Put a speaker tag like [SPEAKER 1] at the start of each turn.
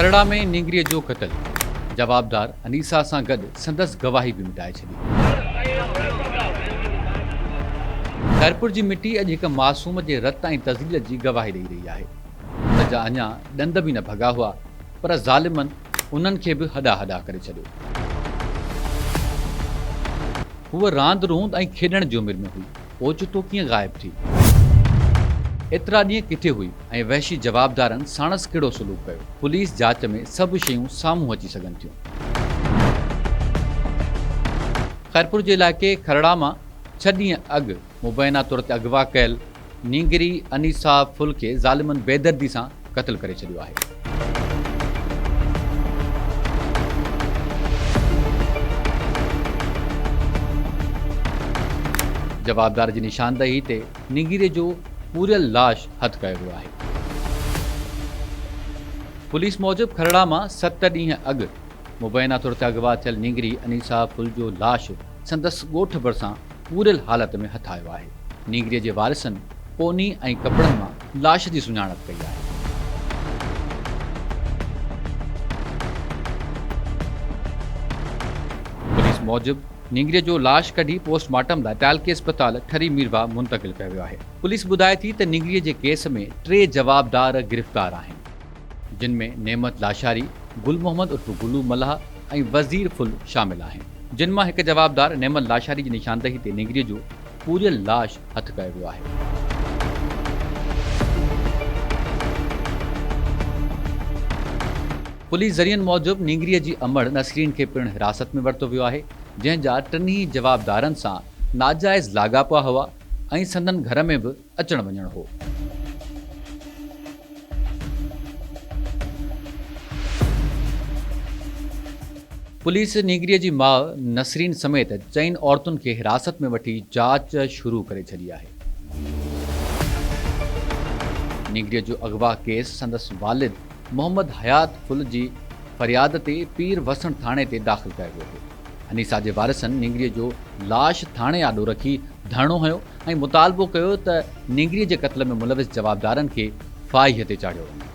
[SPEAKER 1] खरड़ा में निंगरीअ जो क़त्ल, जवाबदार अनीसा सां गॾु संदसि गवाही बि मिटाए छॾी। खैरपुर जी मिटी अॼु हिकु मासूम जे रत ऐं तज़लील जी गवाही ॾेई रही आहे। हुनजा अञा ॾंद बि न भॻा हुआ, पर ज़ालिमनि उन्हनि खे बि हॾा हॾा करे छॾियो। हूअ रांदि रूंद ऐं खेॾण जी उमिरि में हुई, ओचितो कीअं ग़ाइब थी? एतिरा ॾींहं किथे हुई ऐं वहशी जवाबदारनि साणसि कहिड़ो सलूक कयो? पुलिस जांच में सभु शयूं साम्हूं अची सघनि थियूं। खैरपुर जे इलाइक़े खरड़ा मां 6 ॾींहं अॻु मुबैना तौर ते अगवा कयल निंगरी अनीसा फुल खे ज़ालिमनि बेदर्दी सां क़त्ल करे छॾियो आहे। जवाबदार जी निशानदही ते निंगरीअ जो पूरियल लाश हथ कयो वियो आहे। पुलिस मूजिबि खरड़ा मां 7 ॾींहं अॻु मुबैना तौर ते अगवा थियल निंगरी अनीसा फुल जो लाश संदसि ॻोठ भरिसां पूरियल हालत में हथ आयो आहे। निंगरीअ जे वारिसनि पोनी ऐं कपिड़नि मां लाश जी सुञाणप कई आहे। पुलिस मूजिबि निंगरीअ जो लाश कढी पोस्टमार्टम लाइ टालके अस्पताल ठरी मीरवा मुंतक़िल कयो वियो आहे। पुलिस ॿुधाए थी त निंगरीअ जे केस में 3 जवाबदार गिरफ़्तार आहिनि, जिन में नेमत लाशारी, गुल मोहम्मद उर्फ गुलू मल्हा ऐं वज़ीर फुल शामिल आहिनि, जिन मां हिकु जवाबदार नेमत लाशारी जी निशानदही ते निंगरीअ जो पूरियल लाश हथ कयो वियो आहे। पुलिस ज़रियनि मूजिबि निंगरीअ जी अमड़ नसरीन खे पिणु हिरासत में वरितो वियो आहे, जंहिंजा 3 जवाबदारनि सां नाजाइज़ लाॻापा हुआ ऐं संदनि घर में बि अचण वञण हो। पुलिस निंगरीअ जी माउ नसरीन समेत 4 औरतुनि खे हिरासत में वठी जांच शुरू करे छॾी आहे। निंगरीअ जो अगवा केस संदसि वालिद मोहम्मद हयात फुल जी फरियाद ते पीर वसण थाणे ते दाख़िल कयो वियो हो। अनीसा जे वारिसनि निंगरीअ जो लाश थाणे आॾो रखी धरणो हयो ऐं मुतालबो कयो त निंगरीअ जे क़त्ल में मुलविस जवाबदारनि खे फाहीअ ते चाढ़ियो वञे।